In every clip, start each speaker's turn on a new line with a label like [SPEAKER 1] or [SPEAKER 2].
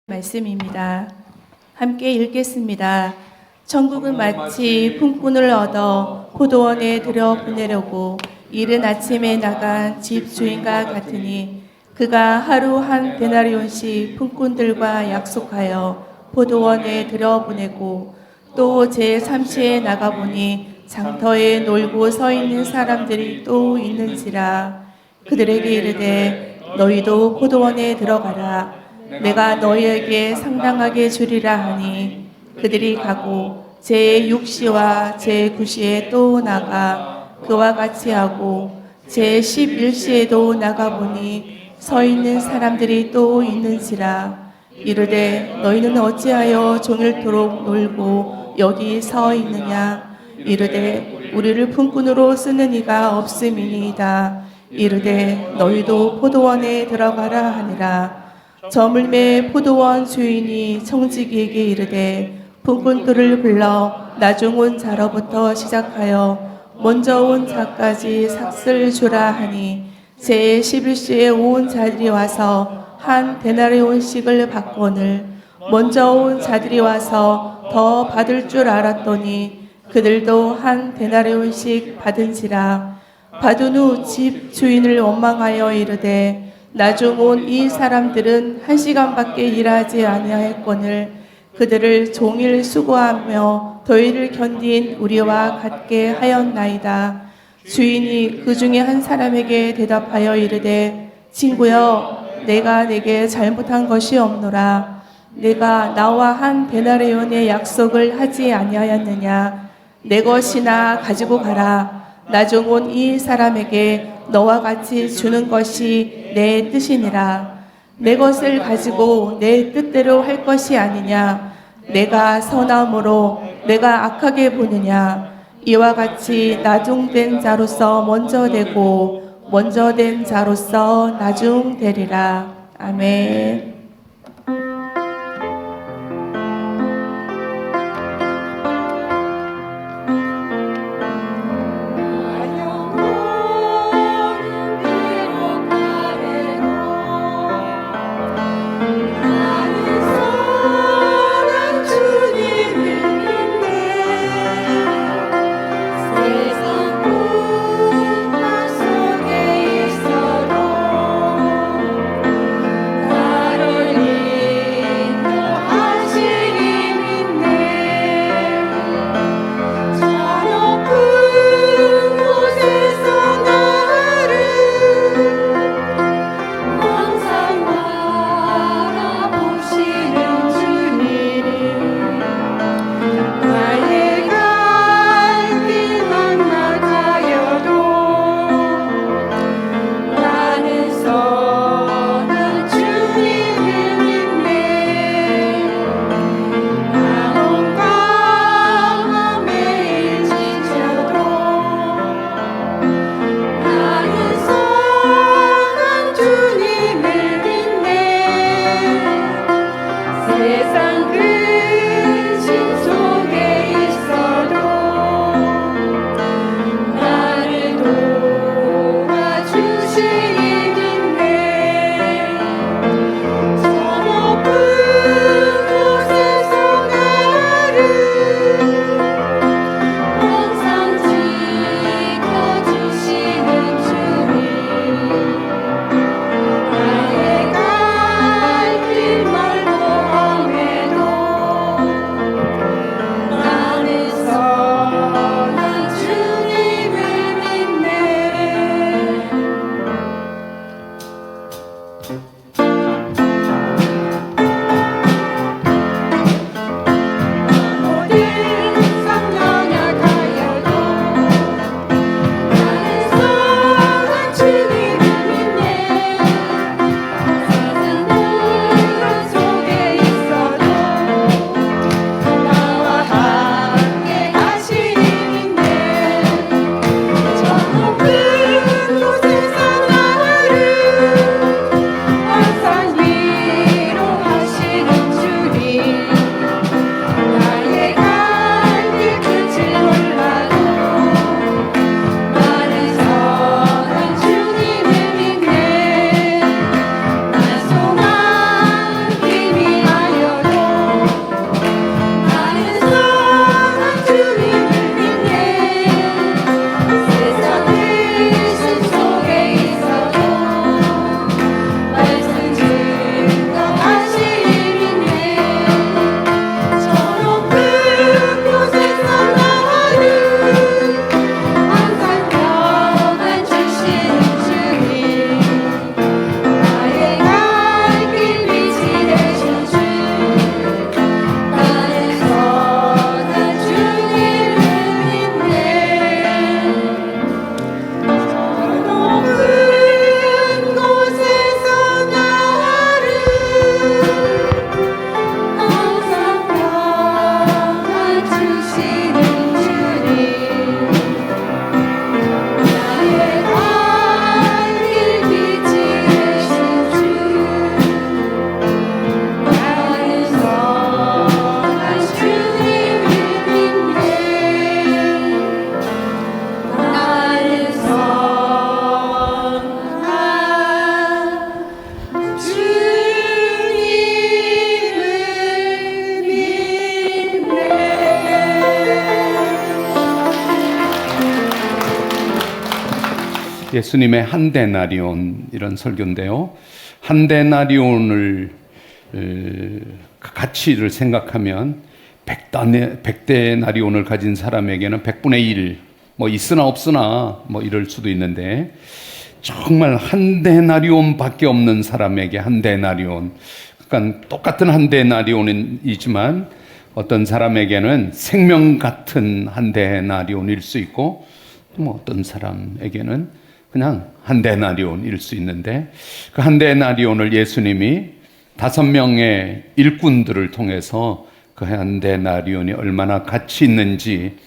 [SPEAKER 1] 말씀입니다. 함께 읽겠습니다. 천국은 마치 품꾼을 얻어 포도원에 들여보내려고 이른 아침에 나간 집 주인과 같으니 그가 하루 한 데나리온씩 품꾼들과 약속하여 포도원에 들여보내고 또 제3시에 나가보니 장터에 놀고 서 있는 사람들이 또 있는지라. 그들에게 이르되 너희도 포도원에 들어가라. 내가 너희에게 상당하게 주리라 하니 그들이 가고 제6시와 제9시에 또 나가 그와 같이 하고 제11시에도 나가보니 서 있는 사람들이 또 있는지라. 이르되 너희는 어찌하여 종일토록 놀고 여기 서 있느냐. 이르되 우리를 품꾼으로 쓰는 이가 없음이니이다. 이르되 너희도 포도원에 들어가라 하니라. 저물매 포도원 주인이 청지기에게 이르되 품꾼들을 불러 나중 온 자로부터 시작하여 먼저 온 자까지 삭슬 주라 하니 제11시에 온 자들이 와서 한 데나리온씩을 받거늘 먼저 온 자들이 와서 더 받을 줄 알았더니 그들도 한 데나리온씩 받은지라. 받은 후 집 주인을 원망하여 이르되 나중 온 이 사람들은 1시간밖에 일하지 아니하였거늘 그들을 종일 수고하며 더위를 견딘 우리와 같게 하였나이다. 주인이 그 중에 한 사람에게 대답하여 이르되 친구여, 내가 내게 잘못한 것이 없노라. 내가 나와 한 데나리온의 약속을 하지 아니하였느냐. 내 것이나 가지고 가라. 나중 온 이 사람에게 너와 같이 주는 것이 내 뜻이니라. 내 것을 가지고 내 뜻대로 할 것이 아니냐. 내가 선함으로 내가 악하게 보느냐. 이와 같이 나중된 자로서 먼저 되고 먼저 된 자로서 나중되리라. 아멘.
[SPEAKER 2] 예수님의 한 데나리온 이런 설교인데요. 한 데나리온을 그 가치를 생각하면 100데나리온을 가진 사람에게는 100분의 1, 뭐 있으나 없으나 뭐 이럴 수도 있는데, 정말 한 데나리온밖에 없는 사람에게 한 데나리온, 그러니까 똑같은 한 데나리온이지만 어떤 사람에게는 생명 같은 한 데나리온일 수 있고, 뭐 어떤 사람에게는 그냥 한 데나리온일 수 있는데, 그 한 데나리온을 예수님이 5명의 일꾼들을 통해서 그 한 데나리온이 얼마나 가치 있는지,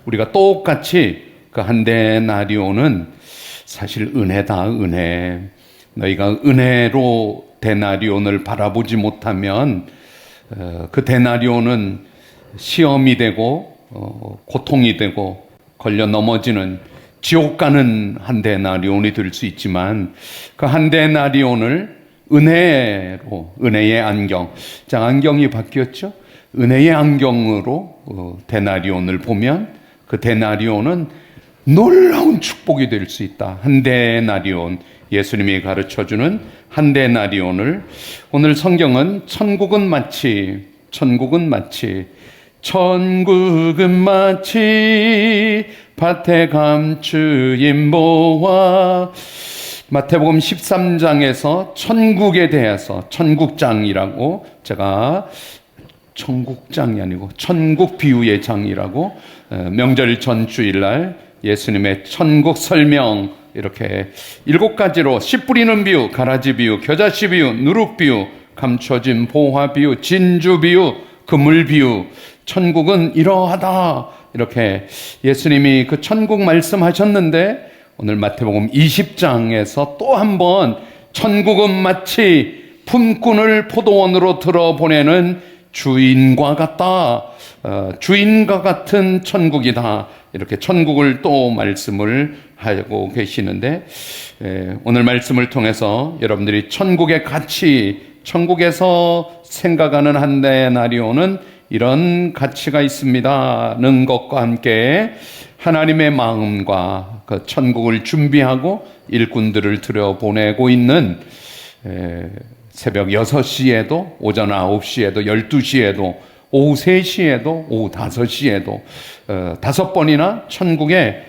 [SPEAKER 2] 우리가 똑같이 그 한 데나리온은 사실 은혜다, 은혜. 너희가 은혜로 데나리온을 바라보지 못하면 그 데나리온은 시험이 되고 고통이 되고 걸려 넘어지는 지옥 가는 한 데나리온이 될 수 있지만, 그 한 데나리온을 은혜로, 은혜의 안경, 자, 안경이 바뀌었죠? 은혜의 안경으로 데나리온을 보면 그 데나리온은 놀라운 축복이 될 수 있다. 한 데나리온, 예수님이 가르쳐주는 한 데나리온을, 오늘 성경은 천국은 마치 밭에 감추인 모아, 마태복음 13장에서 천국에 대해서, 천국장이라고, 제가 천국장이 아니고 천국 비유의 장이라고, 명절 전 주일날 예수님의 천국 설명, 이렇게 7가지로 씨 뿌리는 비유, 가라지 비유, 겨자씨 비유, 누룩 비유, 감춰진 보화 비유, 진주 비유, 그물 비유, 천국은 이러하다, 이렇게 예수님이 그 천국 말씀하셨는데, 오늘 마태복음 20장에서 또 한 번 천국은 마치 품꾼을 포도원으로 들어보내는 주인과 같다, 주인과 같은 천국이다, 이렇게 천국을 또 말씀을 하고 계시는데, 오늘 말씀을 통해서 여러분들이 천국의 가치, 천국에서 생각하는 한 데나리온은 이런 가치가 있습니다는 것과 함께 하나님의 마음과 그 천국을 준비하고 일꾼들을 들여보내고 있는, 새벽 6시에도, 오전 9시에도, 12시에도, 오후 3시에도, 오후 5시에도 5번이나 천국에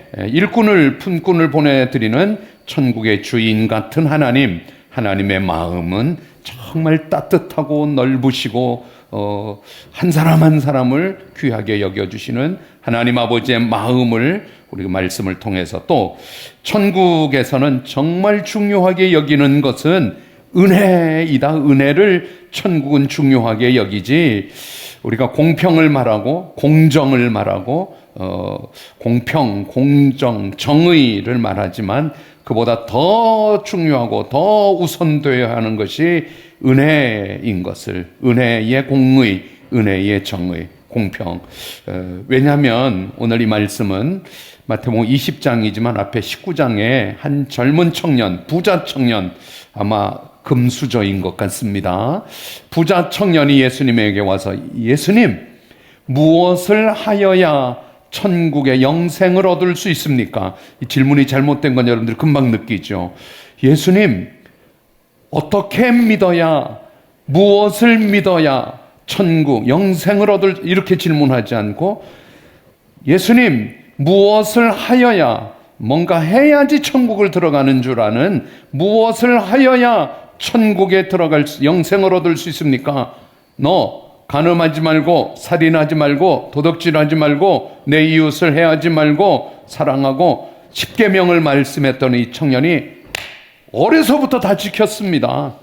[SPEAKER 2] 품꾼을 보내드리는 천국의 주인 같은 하나님, 하나님의 마음은 정말 따뜻하고 넓으시고 한 사람 한 사람을 귀하게 여겨주시는 하나님 아버지의 마음을 우리가 말씀을 통해서, 또 천국에서는 정말 중요하게 여기는 것은 은혜이다. 은혜를 천국은 중요하게 여기지, 우리가 공평을 말하고 공정을 말하고 공평, 공정, 정의를 말하지만 그보다 더 중요하고 더 우선되어야 하는 것이 은혜인 것을, 은혜의 공의, 은혜의 정의, 공평. 왜냐하면 오늘 이 말씀은 마태복음 20장이지만 앞에 19장에 한 젊은 청년, 부자 청년, 아마 금수저인 것 같습니다. 부자 청년이 예수님에게 와서, 예수님, 무엇을 하여야 천국의 영생을 얻을 수 있습니까? 이 질문이 잘못된 건 여러분들 금방 느끼죠. 예수님, 어떻게 믿어야, 무엇을 믿어야 천국, 영생을 얻을, 이렇게 질문하지 않고, 예수님, 무엇을 하여야, 뭔가 해야지 천국을 들어가는 줄 아는, 무엇을 하여야 천국에 들어갈 수, 영생을 얻을 수 있습니까? 너 간음하지 말고, 살인하지 말고, 도둑질하지 말고, 내 이웃을 해하지 말고, 사랑하고, 10계명을 말씀했더니 이 청년이 어려서부터 다 지켰습니다.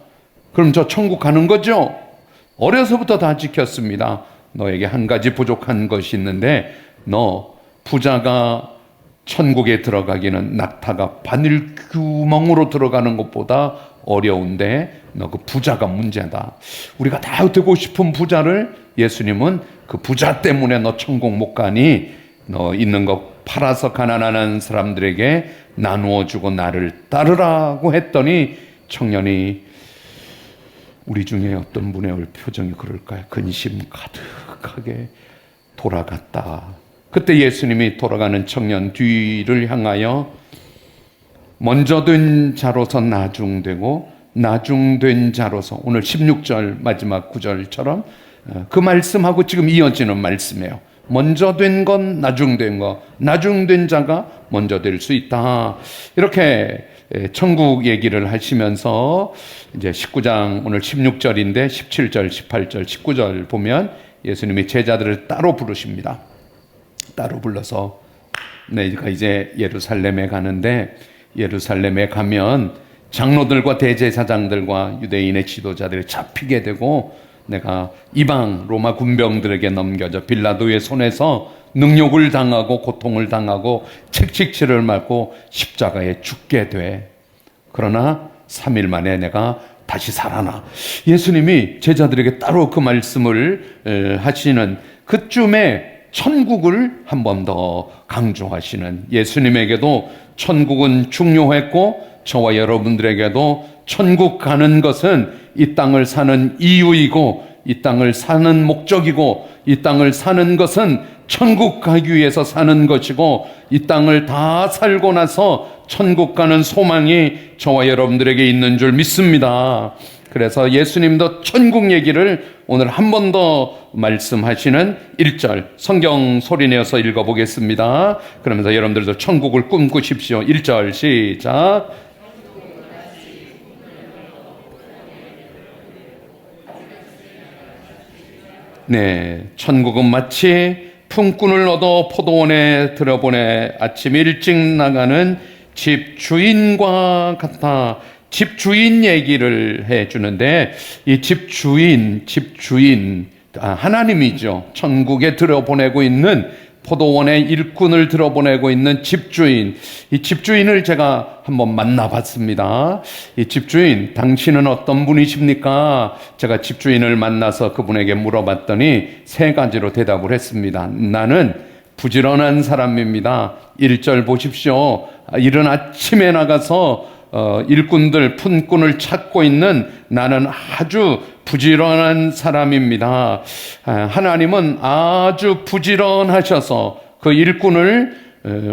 [SPEAKER 2] 그럼 저 천국 가는 거죠? 어려서부터 다 지켰습니다. 너에게 한 가지 부족한 것이 있는데, 너 부자가 천국에 들어가기는 낙타가 바늘구멍으로 들어가는 것보다 어려운데, 너 그 부자가 문제다. 우리가 다 되고 싶은 부자를 예수님은 그 부자 때문에 너 천국 못 가니 너 있는 거 팔아서 가난한 사람들에게 나누어 주고 나를 따르라고 했더니, 청년이, 우리 중에 어떤 분의 표정이 그럴까요? 근심 가득하게 돌아갔다. 그때 예수님이 돌아가는 청년 뒤를 향하여 먼저 된 자로서 나중되고 나중된 자로서 오늘 16절 마지막 9절처럼 그 말씀하고 지금 이어지는 말씀이에요. 먼저 된 건 나중된 거, 나중된 자가 먼저 될 수 있다. 이렇게 천국 얘기를 하시면서 이제 19장 오늘 16절인데 17절, 18절, 19절 보면 예수님이 제자들을 따로 부르십니다. 따로 불러서 내가 이제 예루살렘에 가는데 예루살렘에 가면 장로들과 대제사장들과 유대인의 지도자들이 잡히게 되고 내가 이방 로마 군병들에게 넘겨져 빌라도의 손에서 능욕을 당하고 고통을 당하고 책찍질을 맞고 십자가에 죽게 돼. 그러나 3일 만에 내가 다시 살아나. 예수님이 제자들에게 따로 그 말씀을 하시는 그쯤에 천국을 한 번 더 강조하시는, 예수님에게도 천국은 중요했고 저와 여러분들에게도 천국 가는 것은 이 땅을 사는 이유이고 이 땅을 사는 목적이고 이 땅을 사는 것은 천국 가기 위해서 사는 것이고 이 땅을 다 살고 나서 천국 가는 소망이 저와 여러분들에게 있는 줄 믿습니다. 그래서 예수님도 천국 얘기를 오늘 한 번 더 말씀하시는 1절 성경 소리내어서 읽어보겠습니다. 그러면서 여러분들도 천국을 꿈꾸십시오. 1절 시작. 네, 천국은 마치 품꾼을 얻어 포도원에 들어보내 아침 일찍 나가는 집주인과 같다. 집주인 얘기를 해주는데 이 집주인 하나님이죠. 천국에 들어보내고 있는 포도원의 일꾼을 들어보내고 있는 집주인, 이 집주인을 제가 한번 만나봤습니다. 이 집주인, 당신은 어떤 분이십니까? 제가 집주인을 만나서 그분에게 물어봤더니 세 가지로 대답을 했습니다. 나는 부지런한 사람입니다. 1절 보십시오. 이른 아침에 나가서 일꾼들, 품꾼을 찾고 있는 나는 아주 부지런한 사람입니다. 하나님은 아주 부지런하셔서 그 일꾼을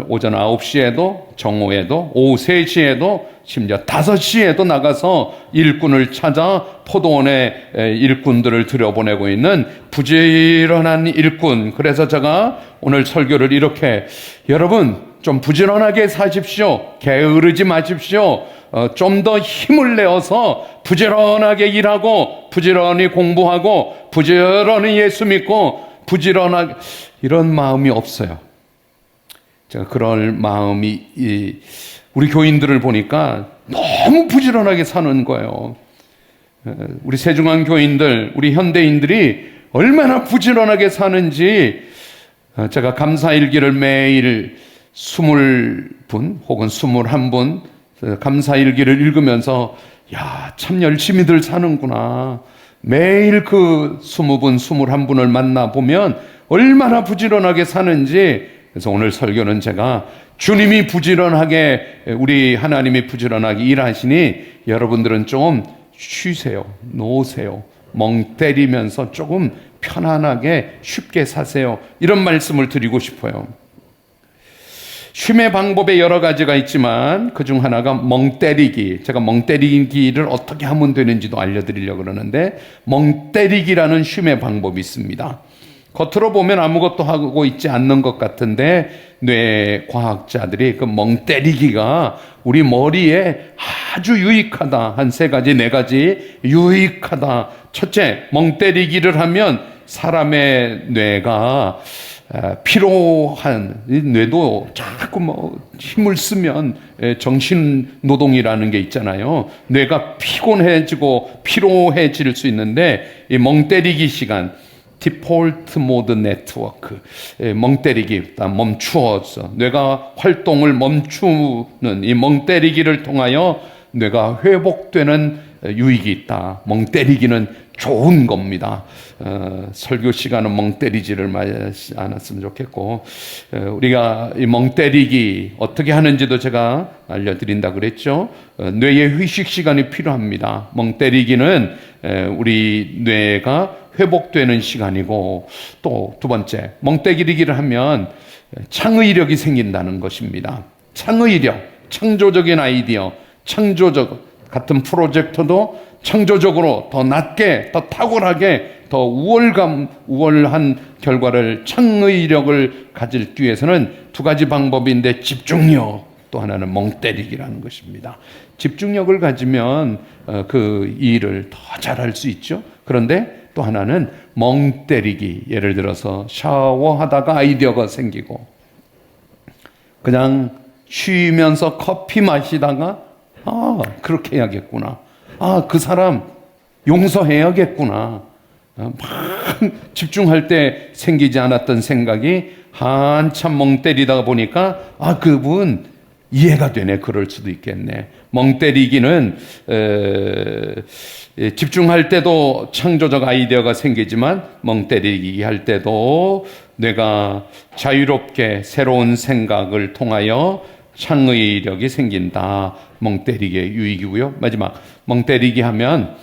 [SPEAKER 2] 오전 9시에도 정오에도 오후 3시에도 심지어 5시에도 나가서 일꾼을 찾아 포도원에 일꾼들을 들여보내고 있는 부지런한 일꾼. 그래서 제가 오늘 설교를 이렇게, 여러분 좀 부지런하게 사십시오. 게으르지 마십시오. 좀 더 힘을 내어서 부지런하게 일하고 부지런히 공부하고 부지런히 예수 믿고 부지런하게, 이런 마음이 없어요. 제가 그럴 마음이 우리 교인들을 보니까 너무 부지런하게 사는 거예요. 우리 세중앙 교인들, 우리 현대인들이 얼마나 부지런하게 사는지 제가 감사일기를 매일 20분 혹은 21분 감사일기를 읽으면서 야, 참 열심히들 사는구나. 매일 그 20분, 21분을 만나보면 얼마나 부지런하게 사는지. 그래서 오늘 설교는 제가 주님이 부지런하게, 우리 하나님이 부지런하게 일하시니 여러분들은 좀 쉬세요. 놓으세요. 멍 때리면서 조금 편안하게 쉽게 사세요. 이런 말씀을 드리고 싶어요. 쉼의 방법에 여러 가지가 있지만 그중 하나가 멍 때리기. 제가 멍 때리기를 어떻게 하면 되는지도 알려드리려고 그러는데, 멍 때리기라는 쉼의 방법이 있습니다. 겉으로 보면 아무것도 하고 있지 않는 것 같은데 뇌 과학자들이 그 멍 때리기가 우리 머리에 아주 유익하다. 한 3가지, 4가지 유익하다. 첫째, 멍 때리기를 하면 사람의 뇌가 피로한, 뇌도 자꾸 힘을 쓰면 정신 노동이라는 게 있잖아요. 뇌가 피곤해지고 피로해질 수 있는데 이 멍 때리기 시간, 디폴트 모드 네트워크, 멍 때리기, 멈추어서 뇌가 활동을 멈추는 이 멍 때리기를 통하여 뇌가 회복되는 유익이 있다. 멍 때리기는 좋은 겁니다. 설교 시간은 멍 때리지를 않았으면 좋겠고, 우리가 이 멍 때리기 어떻게 하는지도 제가 알려드린다 그랬죠. 뇌의 휴식 시간이 필요합니다. 멍 때리기는 우리 뇌가 회복되는 시간이고, 또 2번째, 멍 때리기를 하면 창의력이 생긴다는 것입니다. 창의력. 창조적인 아이디어, 창조적 같은 프로젝트도 창조적으로 더 낮게, 더 탁월하게, 더 우월한 결과를, 창의력을 가질 위해서는 두 가지 방법인데, 집중력, 또 하나는 멍 때리기라는 것입니다. 집중력을 가지면 그 일을 더 잘할 수 있죠. 그런데 또 하나는 멍 때리기. 예를 들어서 샤워하다가 아이디어가 생기고, 그냥 쉬면서 커피 마시다가 그렇게 해야겠구나, 그 사람 용서해야겠구나, 막 집중할 때 생기지 않았던 생각이 한참 멍 때리다가 보니까 그분 이해가 되네, 그럴 수도 있겠네. 멍 때리기는 집중할 때도 창조적 아이디어가 생기지만, 멍 때리기 할 때도 뇌가 자유롭게 새로운 생각을 통하여 창의력이 생긴다. 멍 때리기의 유익이고요. 마지막, 멍 때리기 하면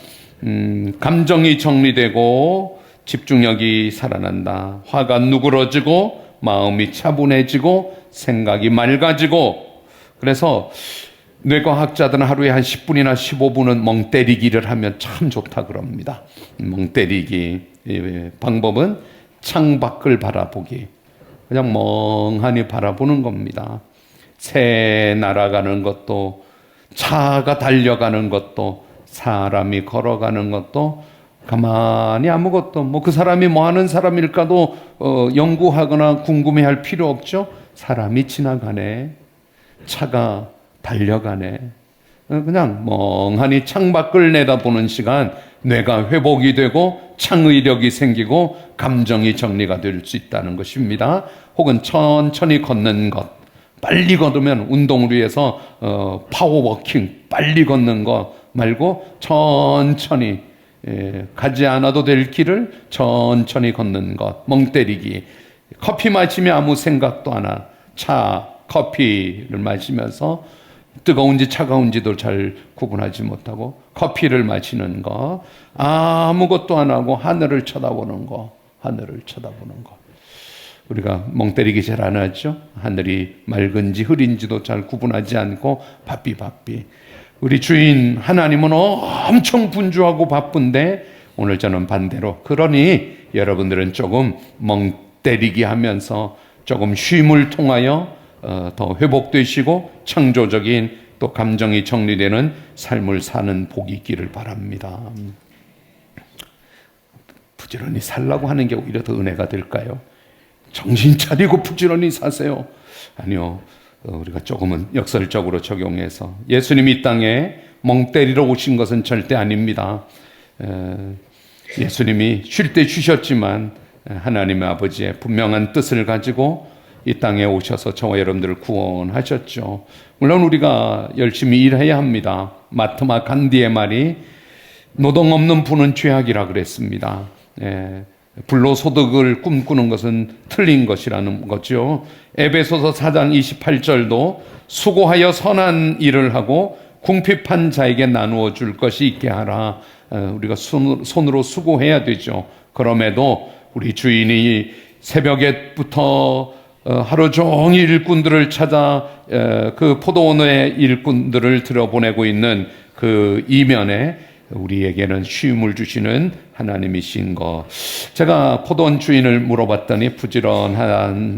[SPEAKER 2] 감정이 정리되고 집중력이 살아난다. 화가 누그러지고 마음이 차분해지고 생각이 맑아지고. 그래서 뇌과학자들은 하루에 한 10분이나 15분은 멍 때리기를 하면 참 좋다 그럽니다. 멍 때리기 방법은 창밖을 바라보기. 그냥 멍하니 바라보는 겁니다. 새 날아가는 것도, 차가 달려가는 것도, 사람이 걸어가는 것도, 가만히 아무것도, 그 사람이 뭐 하는 사람일까도 연구하거나 궁금해할 필요 없죠. 사람이 지나가네, 차가 달려가네. 그냥 멍하니 창밖을 내다보는 시간, 뇌가 회복이 되고 창의력이 생기고 감정이 정리가 될 수 있다는 것입니다. 혹은 천천히 걷는 것, 빨리 걸으면 운동을 위해서 파워워킹, 빨리 걷는 것 말고 천천히, 가지 않아도 될 길을 천천히 걷는 것, 멍 때리기. 커피 마시면 아무 생각도 안 하. 커피를 마시면서 뜨거운지 차가운지도 잘 구분하지 못하고 커피를 마시는 거, 아무것도 안 하고 하늘을 쳐다보는 거, 하늘을 쳐다보는 거. 우리가 멍 때리기 잘 안 하죠. 하늘이 맑은지 흐린지도 잘 구분하지 않고 바삐. 우리 주인 하나님은 엄청 분주하고 바쁜데, 오늘 저는 반대로, 그러니 여러분들은 조금 멍 때리기 하면서 조금 쉼을 통하여 더 회복되시고 창조적인, 또 감정이 정리되는 삶을 사는 복이 있기를 바랍니다. 부지런히 살라고 하는 게 오히려 더 은혜가 될까요? 정신 차리고 부지런히 사세요. 아니요, 우리가 조금은 역설적으로 적용해서, 예수님이 이 땅에 멍 때리러 오신 것은 절대 아닙니다. 예수님이 쉴 때 쉬셨지만 하나님의 아버지의 분명한 뜻을 가지고 이 땅에 오셔서 저와 여러분들을 구원하셨죠. 물론 우리가 열심히 일해야 합니다. 마트마 간디의 말이 노동 없는 부는 죄악이라 그랬습니다. 불로소득을 꿈꾸는 것은 틀린 것이라는 거죠. 에베소서 4장 28절도 수고하여 선한 일을 하고 궁핍한 자에게 나누어 줄 것이 있게 하라. 우리가 손으로 수고해야 되죠. 그럼에도 우리 주인이 새벽에부터 하루 종일 일꾼들을 찾아 그 포도원의 일꾼들을 들여보내고 있는 그 이면에 우리에게는 쉼을 주시는 하나님이신 것. 제가 포도원 주인을 물어봤더니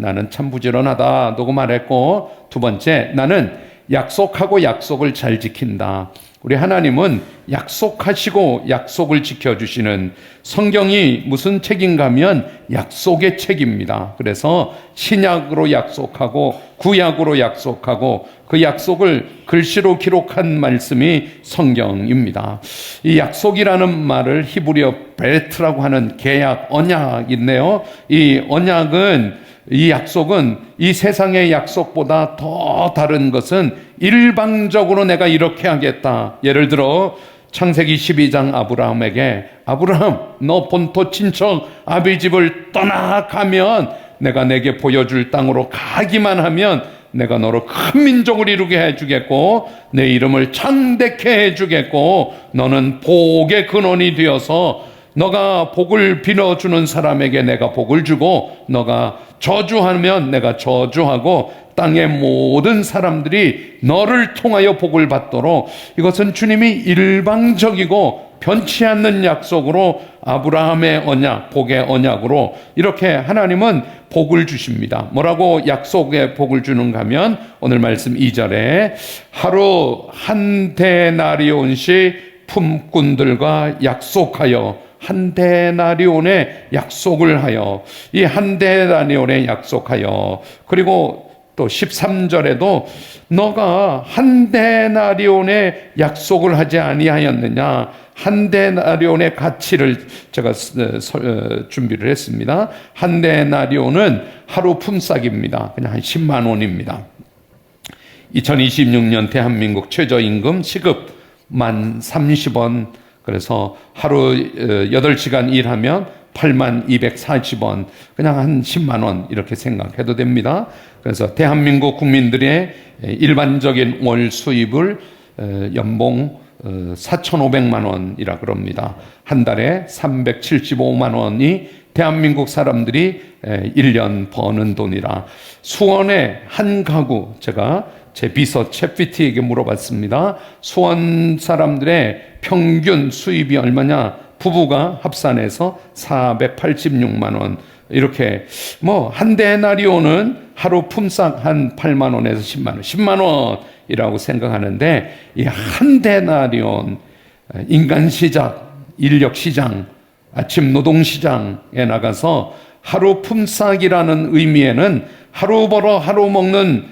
[SPEAKER 2] 나는 참 부지런하다 누구 말했고, 두 번째, 나는 약속하고 약속을 잘 지킨다. 우리 하나님은 약속하시고 약속을 지켜주시는, 성경이 무슨 책인가 하면 약속의 책입니다. 그래서 신약으로 약속하고 구약으로 약속하고 그 약속을 글씨로 기록한 말씀이 성경입니다. 이 약속이라는 말을 히브리어 베트라고 하는 계약, 언약인데요. 이 언약은, 이 약속은 이 세상의 약속보다 더 다른 것은 일방적으로 내가 이렇게 하겠다. 예를 들어 창세기 12장 아브라함에게, 아브라함, 너 본토 친척 아비 집을 떠나가면 내가 내게 보여줄 땅으로 가기만 하면 내가 너로 큰 민족을 이루게 해주겠고 내 이름을 창대케 해주겠고 너는 복의 근원이 되어서 너가 복을 빌어주는 사람에게 내가 복을 주고 너가 저주하면 내가 저주하고 땅의 모든 사람들이 너를 통하여 복을 받도록, 이것은 주님이 일방적이고 변치 않는 약속으로 아브라함의 언약, 복의 언약으로 이렇게 하나님은 복을 주십니다. 뭐라고 약속의 복을 주는가 하면 오늘 말씀 2절에 하루 한 데나리온씩 품꾼들과 약속하여, 한 데나리온의 약속을 하여, 이 한 데나리온의 약속하여, 그리고 또 13절에도 너가 한 데나리온의 약속을 하지 아니하였느냐, 한 데나리온의 가치를 제가 준비를 했습니다. 한 데나리온은 하루 품삯입니다. 그냥 한 10만 원입니다. 2026년 대한민국 최저임금 시급 10,030원. 그래서 하루 8시간 일하면 82,240원, 그냥 한 10만 원 이렇게 생각해도 됩니다. 그래서 대한민국 국민들의 일반적인 월 수입을 연봉 4,500만 원이라 그럽니다. 한 달에 375만 원이 대한민국 사람들이 1년 버는 돈이라. 수원의 한 가구, 제가 제 비서 챗피티에게 물어봤습니다. 수원 사람들의 평균 수입이 얼마냐? 부부가 합산해서 486만 원. 이렇게 한 데나리온은 하루 품삯 한 8만 원에서 10만 원, 10만 원이라고 생각하는데, 이 한 데나리온, 인간 시작, 인력 시장, 아침 노동 시장에 나가서 하루 품삯이라는 의미에는 하루 벌어 하루 먹는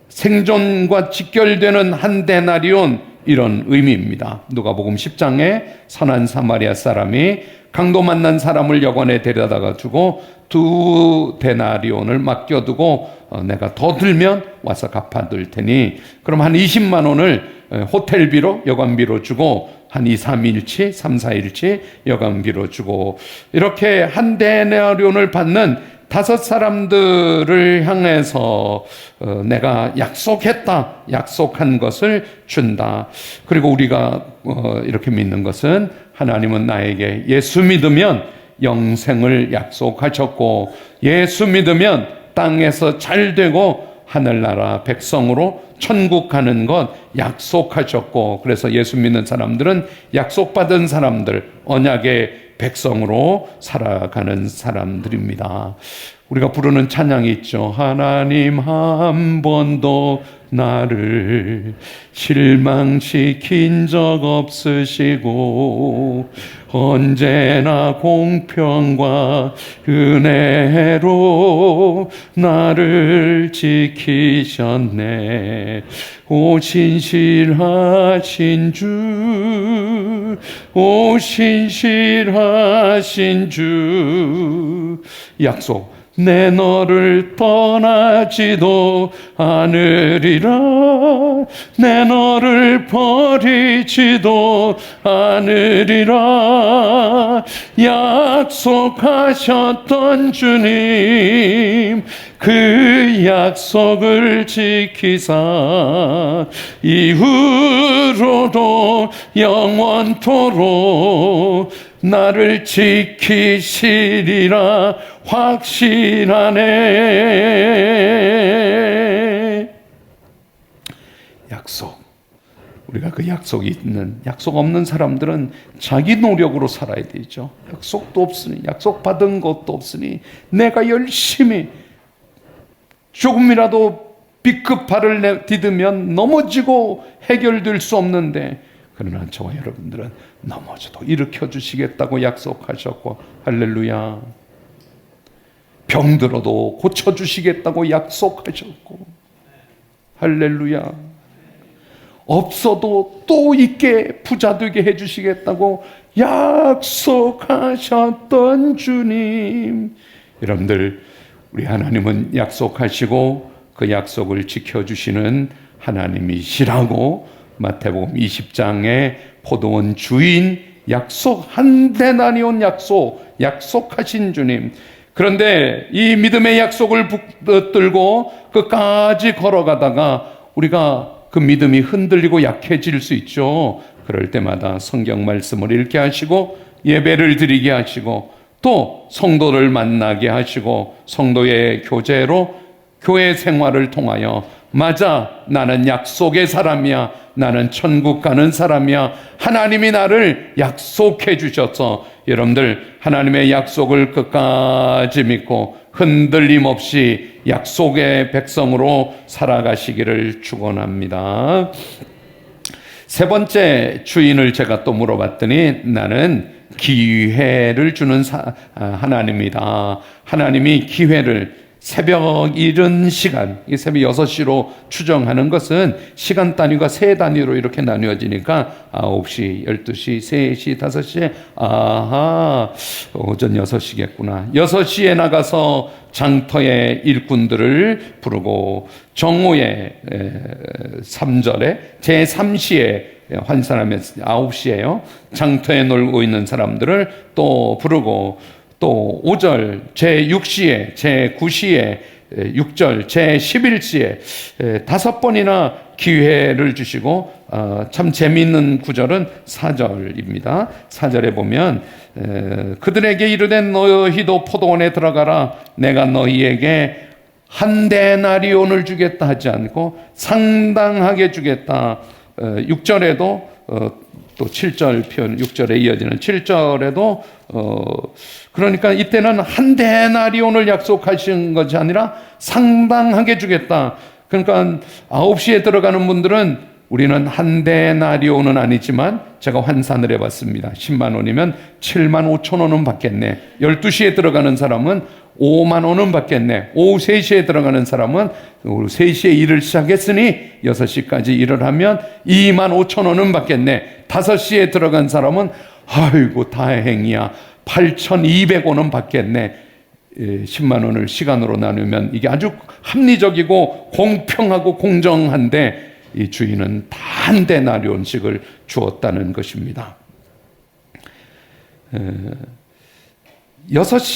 [SPEAKER 2] 생존과 직결되는 한 데나리온, 이런 의미입니다. 누가복음 10장에 선한 사마리아 사람이 강도 만난 사람을 여관에 데려다가 주고 2데나리온을 맡겨두고 내가 더 들면 와서 갚아둘 테니, 그럼 한 20만 원을 호텔비로, 여관비로 주고 한 2, 3일치, 3, 4일치 여관비로 주고, 이렇게 한 데나리온을 받는 5 사람들을 향해서 내가 약속했다, 약속한 것을 준다. 그리고 우리가 이렇게 믿는 것은, 하나님은 나에게 예수 믿으면 영생을 약속하셨고, 예수 믿으면 땅에서 잘 되고 하늘나라 백성으로 천국 가는 것 약속하셨고, 그래서 예수 믿는 사람들은 약속받은 사람들, 언약의 백성으로 살아가는 사람들입니다. 우리가 부르는 찬양이 있죠. 하나님 한 번도 나를 실망시킨 적 없으시고 언제나 공평과 은혜로 나를 지키셨네. 오 신실하신 주, 오 신실하신 주. 약속. 내 너를 떠나지도 않으리라, 내 너를 버리지도 않으리라. 약속하셨던 주님, 그 약속을 지키사 이후로도 영원토록 나를 지키시리라 확신하네. 약속. 우리가 그 약속이 있는, 약속 없는 사람들은 자기 노력으로 살아야 되죠. 약속도 없으니, 약속 받은 것도 없으니 내가 열심히 조금이라도 B급 발을 디디면 넘어지고 해결될 수 없는데, 그러나 저와 여러분들은 넘어져도 일으켜 주시겠다고 약속하셨고, 할렐루야. 병들어도 고쳐 주시겠다고 약속하셨고, 할렐루야. 없어도 또 있게 부자 되게 해 주시겠다고 약속하셨던 주님. 여러분들, 우리 하나님은 약속하시고 그 약속을 지켜주시는 하나님이시라고 마태복음 20장에 포도원 주인, 약속, 한 데나리온 약속, 약속하신 주님. 그런데 이 믿음의 약속을 붙들고 끝까지 걸어가다가 우리가 그 믿음이 흔들리고 약해질 수 있죠. 그럴 때마다 성경 말씀을 읽게 하시고 예배를 드리게 하시고 또 성도를 만나게 하시고 성도의 교제로 교회 생활을 통하여 맞아, 나는 약속의 사람이야, 나는 천국 가는 사람이야, 하나님이 나를 약속해 주셔서 여러분들 하나님의 약속을 끝까지 믿고 흔들림 없이 약속의 백성으로 살아가시기를 축원합니다. 세 번째 주인을 제가 또 물어봤더니 나는 기회를 주는 하나님이다. 하나님이 기회를 새벽 이른 시간, 이 새벽 6시로 추정하는 것은 시간 단위가 세 단위로 이렇게 나뉘어지니까 9시, 12시, 3시, 5시, 아하, 오전 6시겠구나. 6시에 나가서 장터의 일꾼들을 부르고 정오에 3절에 제3시에 환산하면 9시에요. 장터에 놀고 있는 사람들을 또 부르고 또 5절 제6시에 제9시에 6절 제11시에 5번이나 기회를 주시고 참 재미있는 구절은 4절입니다. 4절에 보면 그들에게 이르되 너희도 포도원에 들어가라. 내가 너희에게 한 데나리온을 주겠다 하지 않고 상당하게 주겠다. 6절에도 또 7절 표현, 6절에 이어지는 7절에도 그러니까 이때는 한 데나리온을 약속하신 것이 아니라 상당하게 주겠다. 그러니까 9시에 들어가는 분들은 우리는 한 데나리온은 아니지만 제가 환산을 해봤습니다. 10만 원이면 7만 5천 원은 받겠네. 12시에 들어가는 사람은 5만 원은 받겠네. 오후 3시에 들어가는 사람은 오후 3시에 일을 시작했으니 6시까지 일을 하면 2만 5천 원은 받겠네. 5시에 들어간 사람은 아이고 다행이야. 8,200원은 받겠네. 10만 원을 시간으로 나누면 이게 아주 합리적이고 공평하고 공정한데 이 주인은 다 한 데나리온씩을 주었다는 것입니다. 6시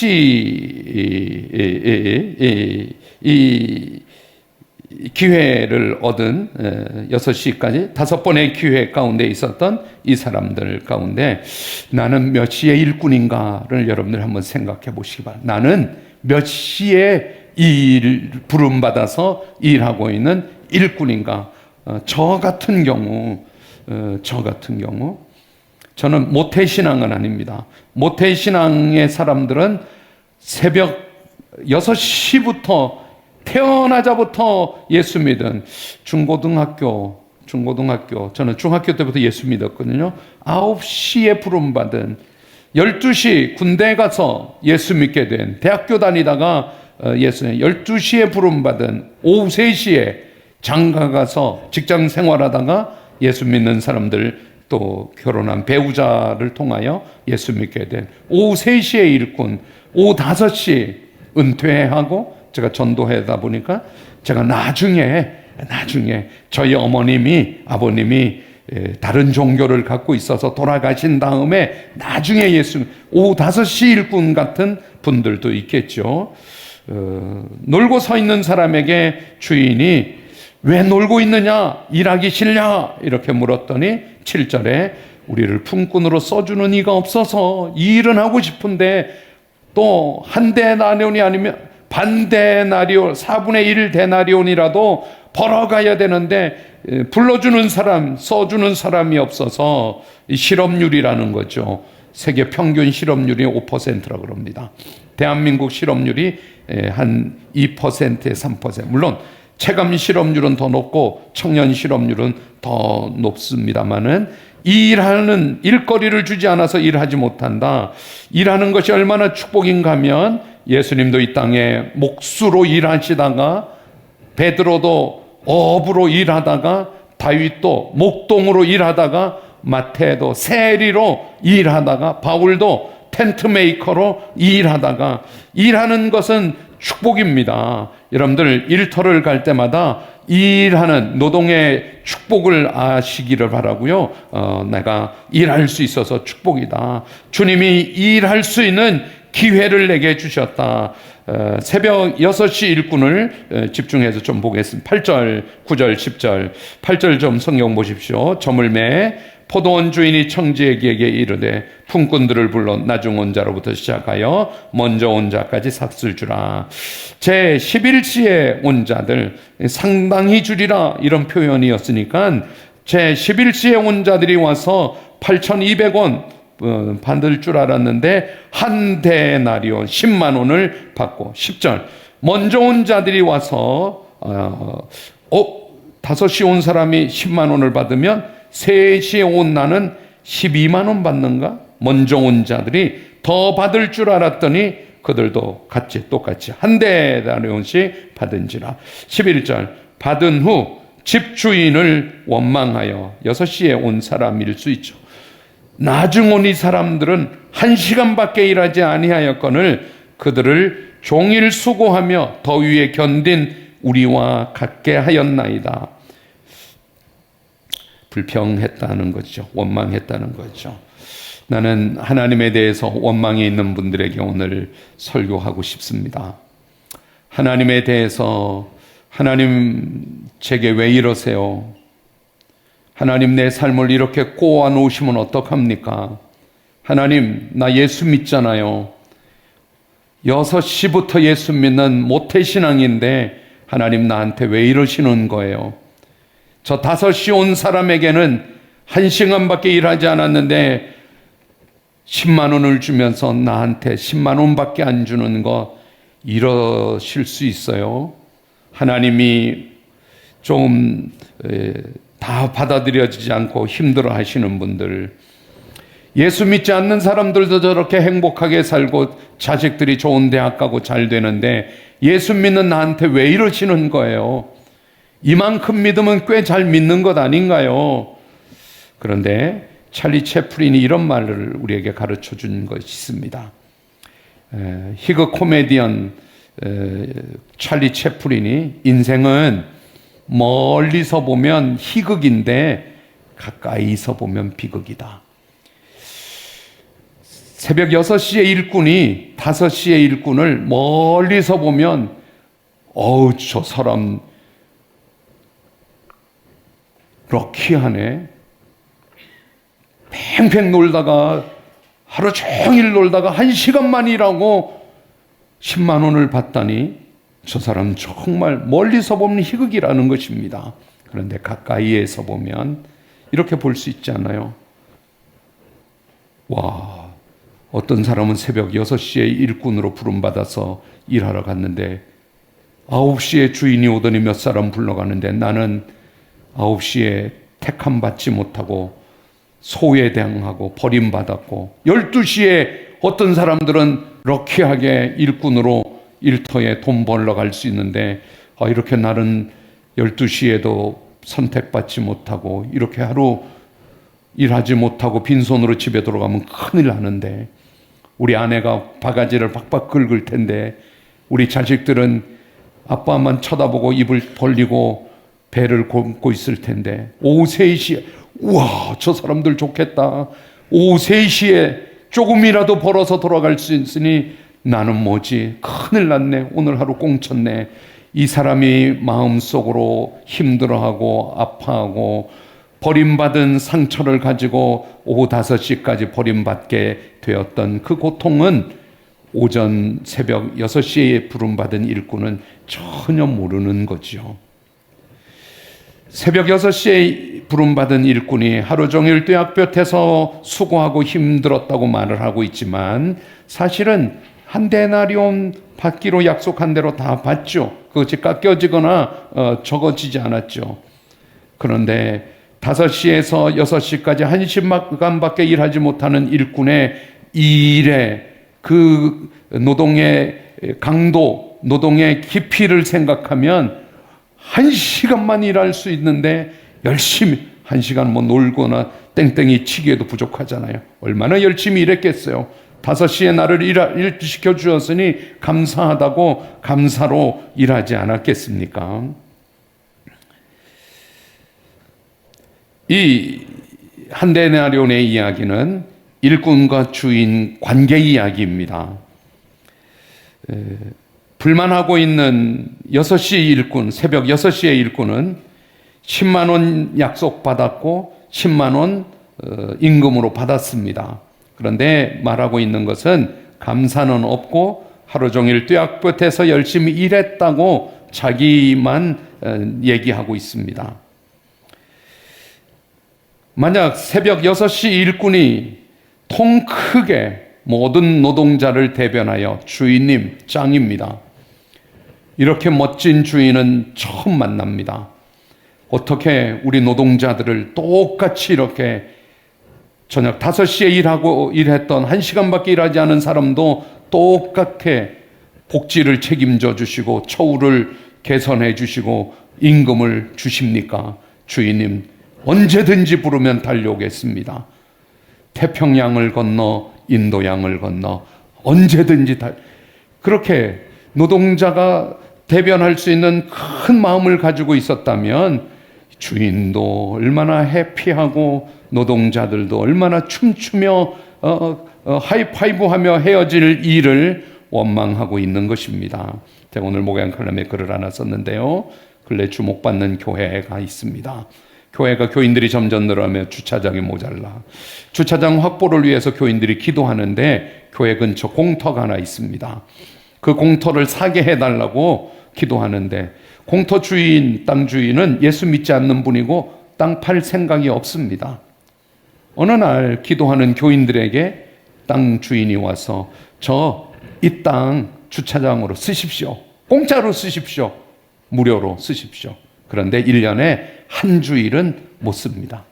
[SPEAKER 2] 이 기회를 얻은 6시까지 5번의 기회 가운데 있었던 이 사람들 가운데 나는 몇 시의 일꾼인가를 여러분들 한번 생각해 보시기 바랍니다. 나는 몇 시에 부름받아서 일하고 있는 일꾼인가. 저 같은 경우 저는 모태신앙은 아닙니다. 모태신앙의 사람들은 새벽 6시부터 태어나자부터 예수 믿은 중고등학교 저는 중학교 때부터 예수 믿었거든요. 9시에 부름받은 12시 군대에 가서 예수 믿게 된 대학교 다니다가 12시에 부름받은 오후 3시에 장가 가서 직장 생활하다가 예수 믿는 사람들 또 결혼한 배우자를 통하여 예수 믿게 된 오후 3시에 일꾼, 오후 5시 은퇴하고 제가 전도하다 보니까 제가 나중에 저희 아버님이 다른 종교를 갖고 있어서 돌아가신 다음에 나중에 오후 5시 일꾼 같은 분들도 있겠죠. 놀고 서 있는 사람에게 주인이 왜 놀고 있느냐? 일하기 싫냐? 이렇게 물었더니 7절에 우리를 품꾼으로 써주는 이가 없어서 일은 하고 싶은데 또 한 데나리온이 아니면 반 데나리온, 4분의 1 데나리온이라도 벌어가야 되는데 불러주는 사람, 써주는 사람이 없어서 실업률이라는 거죠. 세계 평균 실업률이 5%라고 그럽니다. 대한민국 실업률이 한 2%에 3%. 물론 체감 실업률은 더 높고 청년 실업률은 더 높습니다만은 일하는 일거리를 주지 않아서 일하지 못한다. 일하는 것이 얼마나 축복인가 하면 예수님도 이 땅에 목수로 일하시다가 베드로도 어부로 일하다가 다윗도 목동으로 일하다가 마태도 세리로 일하다가 바울도 텐트 메이커로 일하다가 일하는 것은 축복입니다. 여러분들 일터를 갈 때마다 일하는 노동의 축복을 아시기를 바라고요. 내가 일할 수 있어서 축복이다. 주님이 일할 수 있는 기회를 내게 주셨다. 새벽 6시 일꾼을 집중해서 좀 보겠습니다. 8절, 9절, 10절. 8절 좀 성경 보십시오. 저물매 포도원 주인이 청지에게 이르되 품꾼들을 불러 나중 온 자로부터 시작하여 먼저 온 자까지 삭슬 주라. 제 11시에 온 자들 상당히 주리라 이런 표현이었으니까 제 11시에 온 자들이 와서 8,200원 받을 줄 알았는데 한 데나리온 10만 원을 받고 10절 먼저 온 자들이 와서 5시 온 사람이 10만 원을 받으면 3시에 온 나는 12만 원 받는가? 먼저 온 자들이 더 받을 줄 알았더니 그들도 똑같이 한 데나리온씩 받은지라. 11절 받은 후 집주인을 원망하여 6시에 온 사람일 수 있죠. 나중 온 이 사람들은 1시간밖에 일하지 아니하였거늘 그들을 종일 수고하며 더위에 견딘 우리와 같게 하였나이다. 불평했다는 거죠. 원망했다는 거죠. 나는 하나님에 대해서 원망이 있는 분들에게 오늘 설교하고 싶습니다. 하나님에 대해서 하나님 제게 왜 이러세요? 하나님 내 삶을 이렇게 꼬아 놓으시면 어떡합니까? 하나님 나 예수 믿잖아요. 6시부터 예수 믿는 모태신앙인데 하나님 나한테 왜 이러시는 거예요? 저 5시 온 사람에게는 1시간밖에 일하지 않았는데 10만 원을 주면서 나한테 10만 원밖에 안 주는 거 이러실 수 있어요? 하나님이 좀 다 받아들여지지 않고 힘들어 하시는 분들, 예수 믿지 않는 사람들도 저렇게 행복하게 살고 자식들이 좋은 대학 가고 잘 되는데 예수 믿는 나한테 왜 이러시는 거예요? 이만큼 믿으면 꽤 잘 믿는 것 아닌가요? 그런데 찰리 채플린이 이런 말을 우리에게 가르쳐 준 것이 있습니다. 희극 코미디언 찰리 채플린이 인생은 멀리서 보면 희극인데 가까이서 보면 비극이다. 새벽 6시에 일꾼이 5시에 일꾼을 멀리서 보면 저 사람 럭키하네. 팽팽 놀다가 하루 종일 놀다가 1시간만 일하고 10만 원을 받다니 저 사람 정말 멀리서 보면 희극이라는 것입니다. 그런데 가까이에서 보면 이렇게 볼 수 있잖아요. 와, 어떤 사람은 새벽 6시에 일꾼으로 부름받아서 일하러 갔는데 9시에 주인이 오더니 몇 사람 불러가는데 나는 9시에 택함 받지 못하고 소외당하고 버림받았고 12시에 어떤 사람들은 럭키하게 일꾼으로 일터에 돈 벌러 갈 수 있는데 이렇게 나는 12시에도 선택받지 못하고 이렇게 하루 일하지 못하고 빈손으로 집에 돌아가면 큰일 나는데 우리 아내가 바가지를 박박 긁을 텐데 우리 자식들은 아빠만 쳐다보고 입을 벌리고 배를 곰고 있을 텐데 오후 3시에 우와 저 사람들 좋겠다. 오후 3시에 조금이라도 벌어서 돌아갈 수 있으니 나는 뭐지? 큰일 났네. 오늘 하루 꽁쳤네. 이 사람이 마음속으로 힘들어하고 아파하고 버림받은 상처를 가지고 오후 5시까지 버림받게 되었던 그 고통은 오전 새벽 6시에 부름받은 일꾼은 전혀 모르는 거죠. 새벽 6시에 부름받은 일꾼이 하루 종일 뙤약볕에서 수고하고 힘들었다고 말을 하고 있지만 사실은 한 데나리온 받기로 약속한 대로 다 받죠. 그것이 깎여지거나 적어지지 않았죠. 그런데 5시에서 6시까지 1시간밖에 일하지 못하는 일꾼의 이 일에 그 노동의 강도, 노동의 깊이를 생각하면 1시간만 일할 수 있는데 열심히 1시간 뭐 놀거나 땡땡이 치기에도 부족하잖아요. 얼마나 열심히 일했겠어요. 5시에 나를 일시켜 주었으니 감사하다고 감사로 일하지 않았겠습니까? 이 한 데나리온의 이야기는 일꾼과 주인 관계 이야기입니다. 불만하고 있는 6시 일꾼, 새벽 6시의 일꾼은 10만 원 약속받았고 10만 원 임금으로 받았습니다. 그런데 말하고 있는 것은 감사는 없고 하루 종일 뙤약볕에서 열심히 일했다고 자기만 얘기하고 있습니다. 만약 새벽 6시 일꾼이 통 크게 모든 노동자를 대변하여 주인님 짱입니다. 이렇게 멋진 주인은 처음 만납니다. 어떻게 우리 노동자들을 똑같이 이렇게 저녁 5시에 일했던 1시간밖에 일하지 않은 사람도 똑같게 복지를 책임져 주시고 처우를 개선해 주시고 임금을 주십니까? 주인님, 언제든지 부르면 달려오겠습니다. 태평양을 건너 인도양을 건너 언제든지 그렇게 노동자가 대변할 수 있는 큰 마음을 가지고 있었다면 주인도 얼마나 해피하고 노동자들도 얼마나 춤추며 하이파이브하며 헤어질 일을 원망하고 있는 것입니다. 제가 오늘 목요일 칼럼에 글을 하나 썼는데요. 근래 주목받는 교회가 있습니다. 교회가 교인들이 점점 늘어나며 주차장이 모자라. 주차장 확보를 위해서 교인들이 기도하는데 교회 근처 공터가 하나 있습니다. 그 공터를 사게 해달라고 기도하는데 공터 주인, 땅 주인은 예수 믿지 않는 분이고 땅 팔 생각이 없습니다. 어느 날 기도하는 교인들에게 땅 주인이 와서 이 땅 주차장으로 쓰십시오. 공짜로 쓰십시오. 무료로 쓰십시오. 그런데 1년에 한 주일은 못 씁니다.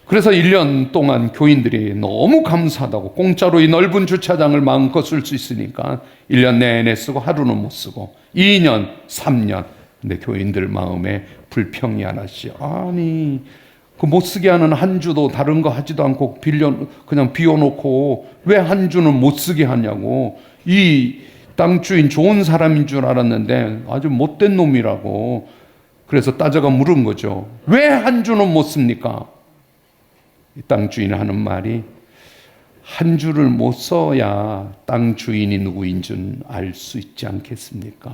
[SPEAKER 2] 그래서 1년 동안 교인들이 너무 감사하다고 공짜로 이 넓은 주차장을 마음껏 쓸 수 있으니까 1년 내내 쓰고 하루는 못 쓰고 2년, 3년. 근데 교인들 마음에 불평이 하나씩 아니 그 못 쓰게 하는 한 주도 다른 거 하지도 않고 그냥 비워놓고 왜 한 주는 못 쓰게 하냐고. 이 땅 주인 좋은 사람인 줄 알았는데 아주 못된 놈이라고. 그래서 따져가 물은 거죠. 왜 한 주는 못 씁니까? 이 땅 주인이 하는 말이 한 주를 못 써야 땅 주인이 누구인 줄 알 수 있지 않겠습니까?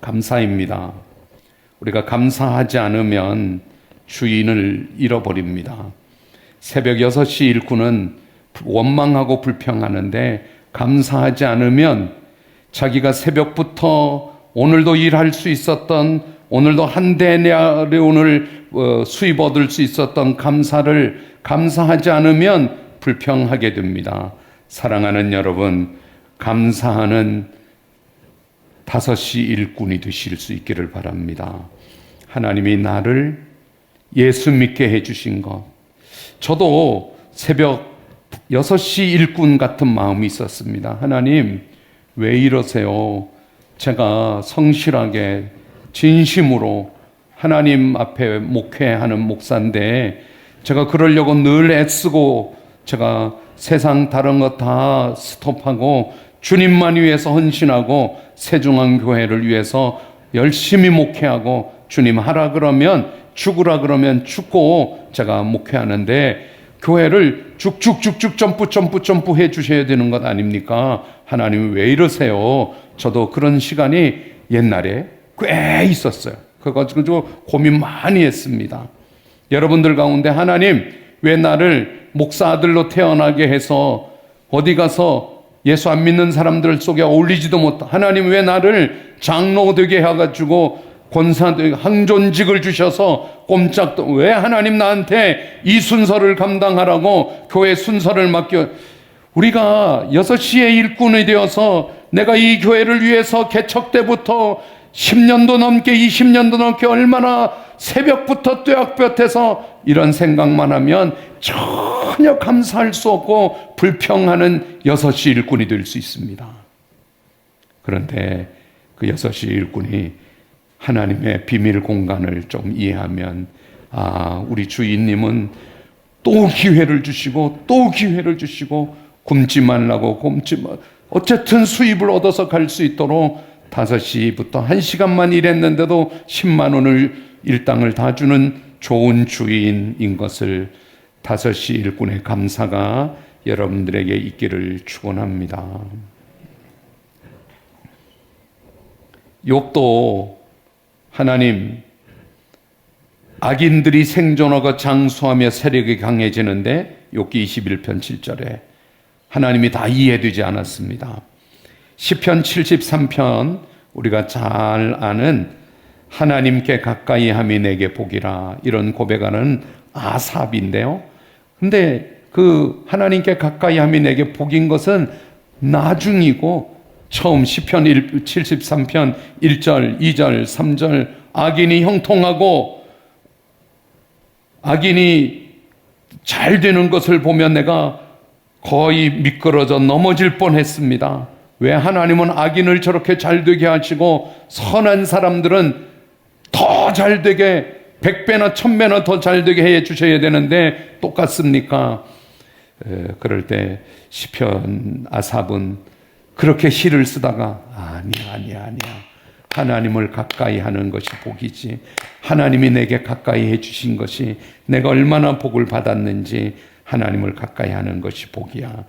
[SPEAKER 2] 감사입니다. 우리가 감사하지 않으면 주인을 잃어버립니다. 새벽 6시 일꾼은 원망하고 불평하는데 감사하지 않으면 자기가 새벽부터 오늘도 일할 수 있었던 오늘도 한 데나리온을 수입 얻을 수 있었던 감사를 감사하지 않으면 불평하게 됩니다. 사랑하는 여러분, 감사하는 5시 일꾼이 되실 수 있기를 바랍니다. 하나님이 나를 예수 믿게 해주신 것. 저도 새벽 6시 일꾼 같은 마음이 있었습니다. 하나님, 왜 이러세요? 제가 성실하게 진심으로 하나님 앞에 목회하는 목사인데 제가 그러려고 늘 애쓰고 제가 세상 다른 거 다 스톱하고 주님만 위해서 헌신하고 새중앙교회를 위해서 열심히 목회하고 주님 하라 그러면 죽으라 그러면 죽고 제가 목회하는데 교회를 쭉쭉쭉쭉 점프 해 주셔야 되는 것 아닙니까? 하나님 왜 이러세요? 저도 그런 시간이 옛날에 꽤 있었어요. 그거 가지고 고민 많이 했습니다. 여러분들 가운데 하나님 왜 나를 목사 아들로 태어나게 해서 어디 가서 예수 안 믿는 사람들 속에 어울리지도 못하 하나님 왜 나를 장로 되게 해가지고 권사 항존직을 주셔서 꼼짝도 왜 하나님 나한테 이 순서를 감당하라고 교회 순서를 맡겨. 우리가 6시에 일꾼이 되어서 내가 이 교회를 위해서 개척 때부터 10년도 넘게 20년도 넘게 얼마나 새벽부터 뙤약볕에서 이런 생각만 하면 전혀 감사할 수 없고 불평하는 6시 일꾼이 될 수 있습니다. 그런데 그 6시 일꾼이 하나님의 비밀 공간을 좀 이해하면 우리 주인님은 또 기회를 주시고 또 기회를 주시고 굶지 말라고 어쨌든 수입을 얻어서 갈 수 있도록 5시부터 1시간만 일했는데도 10만 원을 일당을 다 주는 좋은 주인인 것을 5시 일꾼의 감사가 여러분들에게 있기를 축원합니다. 욥도 하나님 악인들이 생존하고 장수하며 세력이 강해지는데 욥기 21편 7절에 하나님이 다 이해되지 않았습니다. 시편 73편 우리가 잘 아는 하나님께 가까이 함이 내게 복이라 이런 고백하는 아삽인데요. 근데 그 하나님께 가까이 함이 내게 복인 것은 나중이고 처음 시편 73편 1절, 2절, 3절 악인이 형통하고 악인이 잘 되는 것을 보면 내가 거의 미끄러져 넘어질 뻔했습니다. 왜 하나님은 악인을 저렇게 잘 되게 하시고 선한 사람들은 더 잘 되게 100배나 1000배나 더 잘 되게 해 주셔야 되는데 똑같습니까? 그럴 때 시편 아삽은 그렇게 시를 쓰다가 아니야. 하나님을 가까이 하는 것이 복이지. 하나님이 내게 가까이 해 주신 것이 내가 얼마나 복을 받았는지 하나님을 가까이 하는 것이 복이야.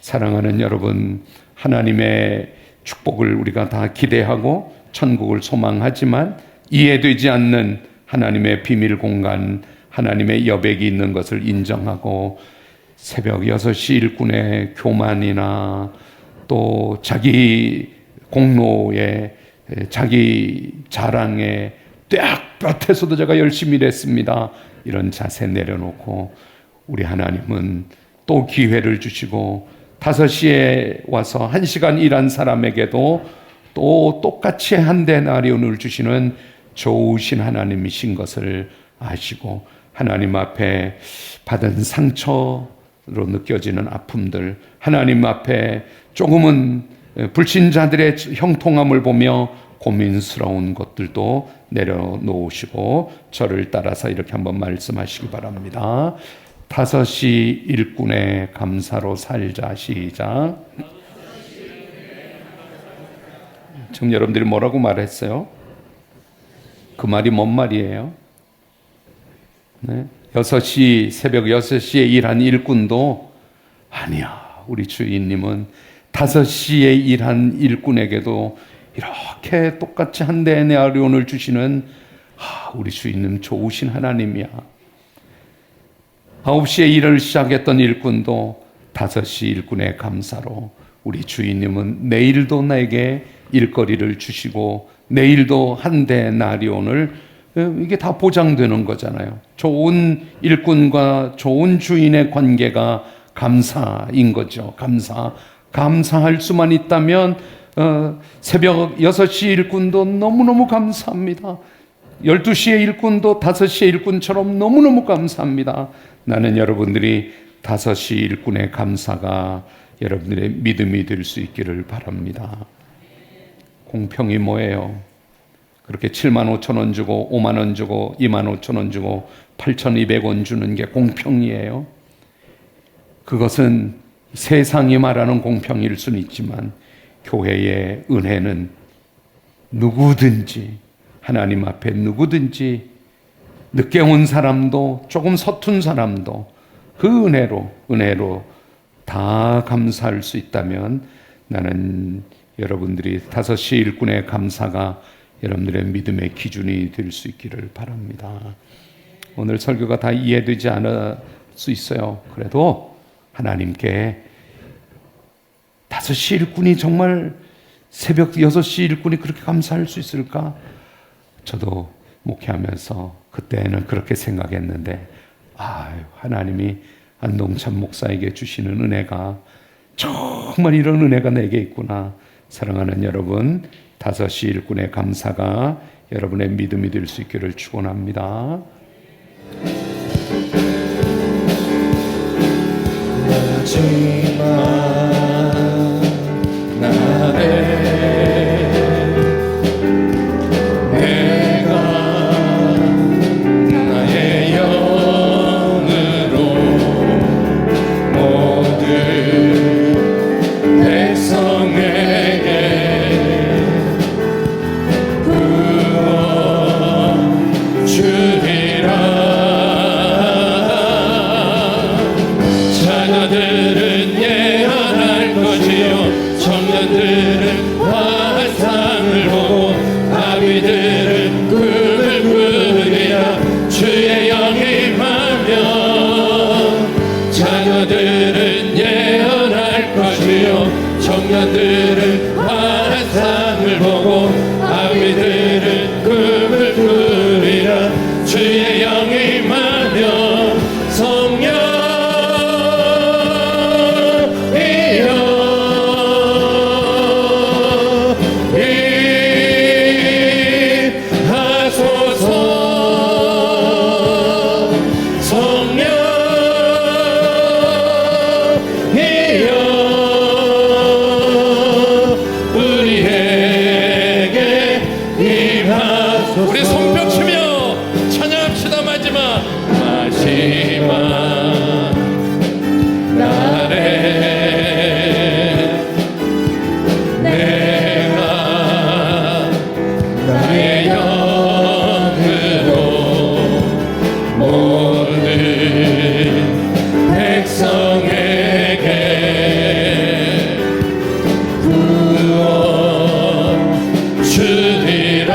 [SPEAKER 2] 사랑하는 여러분, 하나님의 축복을 우리가 다 기대하고 천국을 소망하지만 이해되지 않는 하나님의 비밀 공간, 하나님의 여백이 있는 것을 인정하고 새벽 6시 일꾼의 교만이나 또 자기 공로에 자기 자랑에 뼈에서도 제가 열심히 일했습니다. 이런 자세 내려놓고 우리 하나님은 또 기회를 주시고 5시에 와서 1시간 일한 사람에게도 또 똑같이 한 데나리온을 주시는 좋으신 하나님이신 것을 아시고 하나님 앞에 받은 상처로 느껴지는 아픔들, 하나님 앞에 조금은 불신자들의 형통함을 보며 고민스러운 것들도 내려놓으시고 저를 따라서 이렇게 한번 말씀하시기 바랍니다. 5시 일꾼의 감사로 살자. 시작. 지금 여러분들이 뭐라고 말했어요? 그 말이 뭔 말이에요? 네? 새벽 6시에 일한 일꾼도 아니야. 우리 주인님은 5시에 일한 일꾼에게도 이렇게 똑같이 한 데나리온을 주시는 우리 주인님 좋으신 하나님이야. 9시에 일을 시작했던 일꾼도 5시 일꾼의 감사로 우리 주인님은 내일도 나에게 일거리를 주시고 내일도 한 데나리온을 이게 다 보장되는 거잖아요. 좋은 일꾼과 좋은 주인의 관계가 감사인 거죠. 감사할 수만 있다면 새벽 6시 일꾼도 너무너무 감사합니다. 12시의 일꾼도 5시의 일꾼처럼 너무너무 감사합니다. 나는 여러분들이 5시 일꾼의 감사가 여러분들의 믿음이 될 수 있기를 바랍니다. 공평이 뭐예요? 그렇게 7만 5천 원 주고 5만 원 주고 2만 5천 원 주고 8,200원 주는 게 공평이에요? 그것은 세상이 말하는 공평일 수는 있지만 교회의 은혜는 누구든지 하나님 앞에 누구든지 늦게 온 사람도 조금 서툰 사람도 그 은혜로 다 감사할 수 있다면 나는 여러분들이 5시 일꾼의 감사가 여러분들의 믿음의 기준이 될 수 있기를 바랍니다. 오늘 설교가 다 이해되지 않을 수 있어요. 그래도 하나님께 5시 일꾼이 정말 새벽 6시 일꾼이 그렇게 감사할 수 있을까? 저도 목회하면서 그때는 그렇게 생각했는데 하나님이 안동찬 목사에게 주시는 은혜가 정말 이런 은혜가 내게 있구나. 사랑하는 여러분, 5시 일꾼의 감사가 여러분의 믿음이 될 수 있기를 축원합니다.
[SPEAKER 3] 환상을 보고 아비들은 꿈을 꾸리라. 자녀들은 예언할 것이요 청년들은 환상을 보고 아비들은 꿈을 꾸리라. 주의 영이 임하며 성령이여 임하소서. 성령이여 우리에게 임하소서. 우리 손뼉 치며 찬양합시다. 마지막 날에 내가 나의 영으로 모든 백성에게 구원 주리라.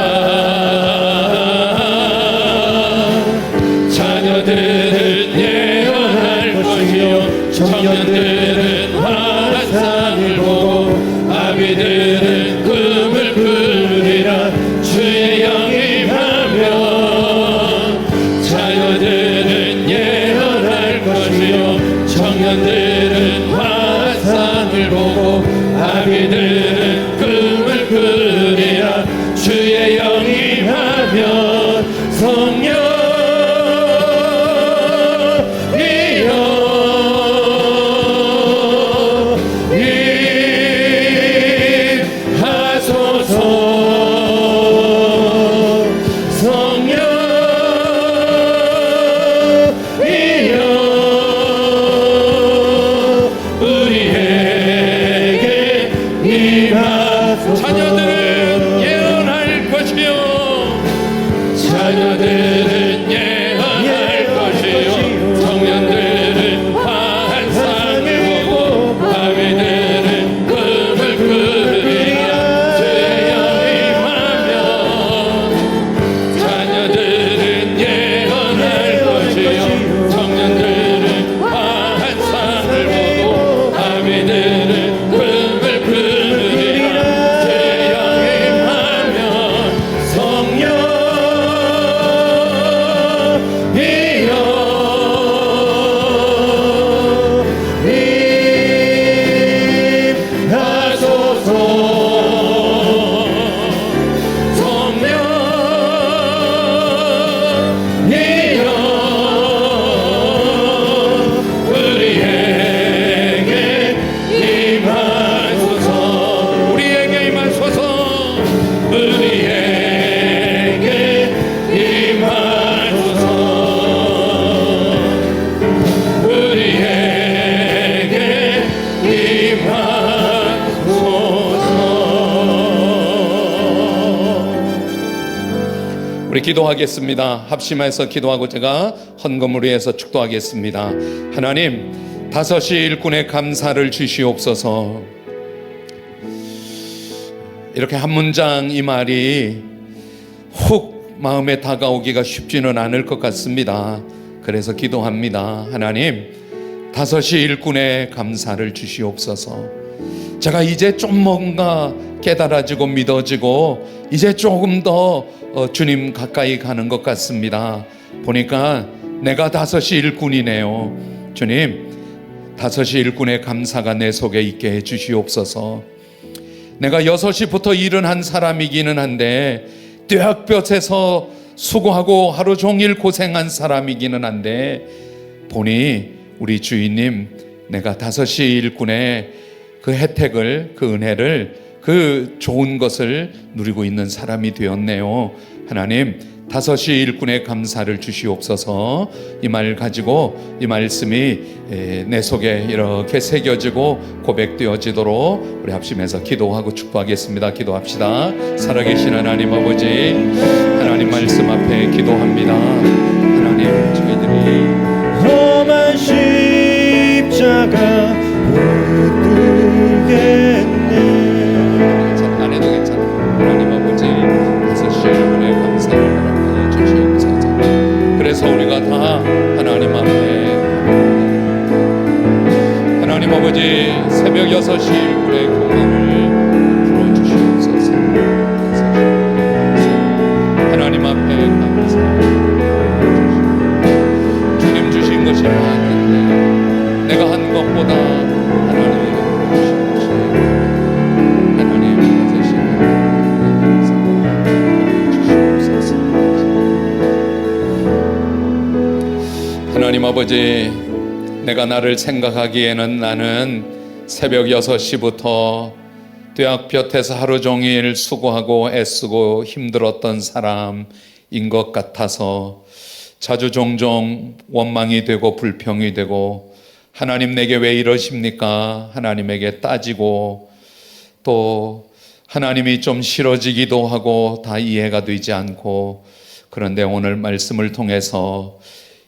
[SPEAKER 3] 자녀들은 예언할 것이요 청년들은 환상을 보고 아비들은 꿈을 꾸리라. 주의 영이 임하면 자녀들은 예언할 것이요 청년들은 환상을 보고 아비들은 꿈을 꾸리라. 주의 영이 임하면 성령 자녀들은 예언할 것이요 자녀들은 예언할 것이요 청년들은 환상을 보고 아비들은 꿈을 꾸리라. 주의 영이 임하면 자녀들은 예언할 것이요 청년들은 환상을 보고 아비들은 꿈을 꾸리라. 우리 기도하겠습니다. 합심해서 기도하고 제가 헌금을 위해서 축도하겠습니다. 하나님, 5시 일꾼의 감사를 주시옵소서. 이렇게 한 문장 이 말이 훅 마음에 다가오기가 쉽지는 않을 것 같습니다. 그래서 기도합니다. 하나님, 5시 일꾼의 감사를 주시옵소서. 제가 이제 좀 뭔가 깨달아지고 믿어지고 이제 조금 더 주님 가까이 가는 것 같습니다. 보니까 내가 5시 일꾼이네요. 주님, 5시 일꾼의 감사가 내 속에 있게 해 주시옵소서. 내가 6시부터 일은 한 사람이기는 한데 뙤약볕에서 수고하고 하루 종일 고생한 사람이기는 한데 보니 우리 주인님, 내가 5시 일꾼의 그 혜택을, 그 은혜를, 그 좋은 것을 누리고 있는 사람이 되었네요. 하나님, 5시 일꾼의 감사를 주시옵소서. 이 말 가지고 이 말씀이 내 속에 이렇게 새겨지고 고백되어지도록 우리 합심해서 기도하고 축복하겠습니다. 기도합시다. 살아계신 하나님 아버지, 하나님 말씀 앞에 기도합니다. 하나님, 저희들이
[SPEAKER 4] 험한 십자가 못 들겠네.
[SPEAKER 2] 안 해도 괜찮아. 하나님 아버지, 5시 일꾼의 감사를 허락하여 주시옵소서. 그래서 우리가 다 하나님 앞에
[SPEAKER 3] 아버지, 새벽 6시 1분의 교만을 풀어주시옵소서. 하나님 앞에 감사합니다. 주님 주신 것이 많은데 내가 한 것보다 하나님이 주신 것이 하나님 주시옵소서. 하나님 아버지, 내가 나를 생각하기에는 나는 새벽 6시부터 뙤약볕에서 하루 종일 수고하고 애쓰고 힘들었던 사람인 것 같아서 자주 종종 원망이 되고 불평이 되고, 하나님 내게 왜 이러십니까? 하나님에게 따지고, 또 하나님이 좀 싫어지기도 하고 다 이해가 되지 않고, 그런데 오늘 말씀을 통해서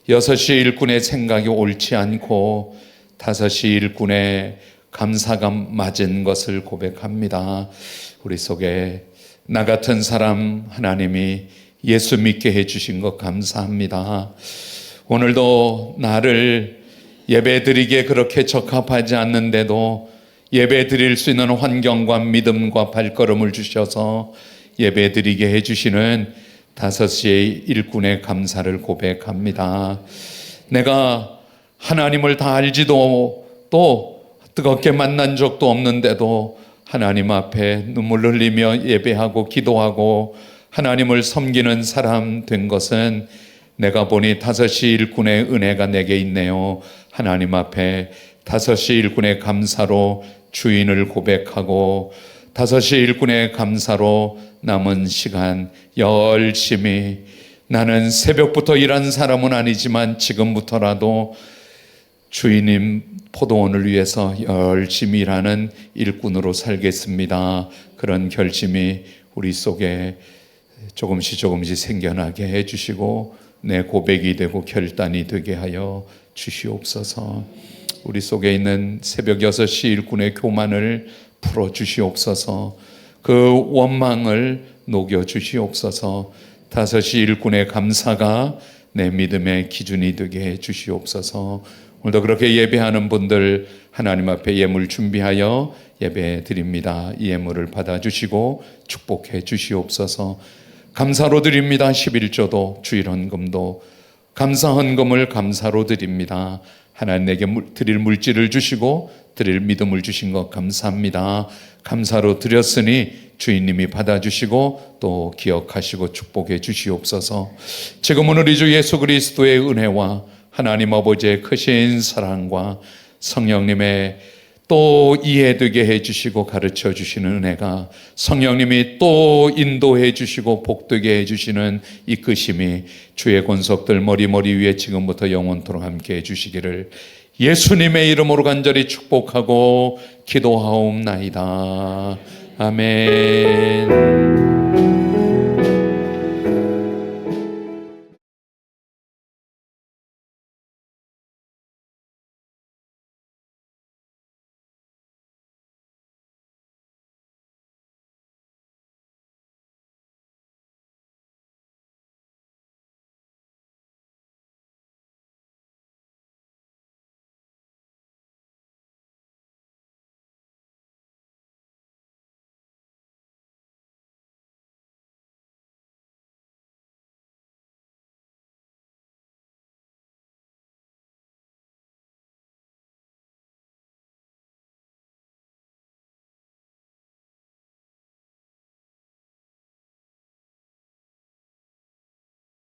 [SPEAKER 3] 6시 일꾼의 생각이 옳지 않고 5시 일꾼의 감사가 맞은 것을 고백합니다. 우리 속에 나 같은 사람 하나님이 예수 믿게 해주신 것 감사합니다. 오늘도 나를 예배 드리기에 그렇게 적합하지 않는데도 예배 드릴 수 있는 환경과 믿음과 발걸음을 주셔서 예배 드리게 해주시는 5시의 일꾼의 감사를 고백합니다. 내가 하나님을 다 알지도 또 뜨겁게 만난 적도 없는데도 하나님 앞에 눈물 흘리며 예배하고 기도하고 하나님을 섬기는 사람 된 것은 내가 보니 5시 일꾼의 은혜가 내게 있네요. 하나님 앞에 5시 일꾼의 감사로 주인을 고백하고 5시 일꾼의 감사로 남은 시간 열심히, 나는 새벽부터 일한 사람은 아니지만 지금부터라도 주인님 포도원을 위해서 열심히 일하는 일꾼으로 살겠습니다. 그런 결심이 우리 속에 조금씩 생겨나게 해주시고 내 고백이 되고 결단이 되게 하여 주시옵소서. 우리 속에 있는 새벽 6시 일꾼의 교만을 풀어주시옵소서. 그 원망을 녹여주시옵소서. 5시 일꾼의 감사가 내 믿음의 기준이 되게 해주시옵소서. 오늘도 그렇게 예배하는 분들 하나님 앞에 예물 준비하여 예배 드립니다. 이 예물을 받아주시고 축복해 주시옵소서. 감사로 드립니다. 11조도 주일헌금도 감사헌금을 감사로 드립니다. 하나님 내게 드릴 물질을 주시고 드릴 믿음을 주신 것 감사합니다. 감사로 드렸으니 주인님이 받아주시고 또 기억하시고 축복해 주시옵소서. 지금은 우리 주 예수 그리스도의 은혜와 하나님 아버지의 크신 사랑과 성령님의 또 이해되게 해주시고 가르쳐 주시는 은혜가, 성령님이 또 인도해 주시고 복되게 해주시는 이끄심이 주의 권속들 머리 위에 지금부터 영원토록 함께 해주시기를 예수님의 이름으로 간절히 축복하고 기도하옵나이다. 아멘.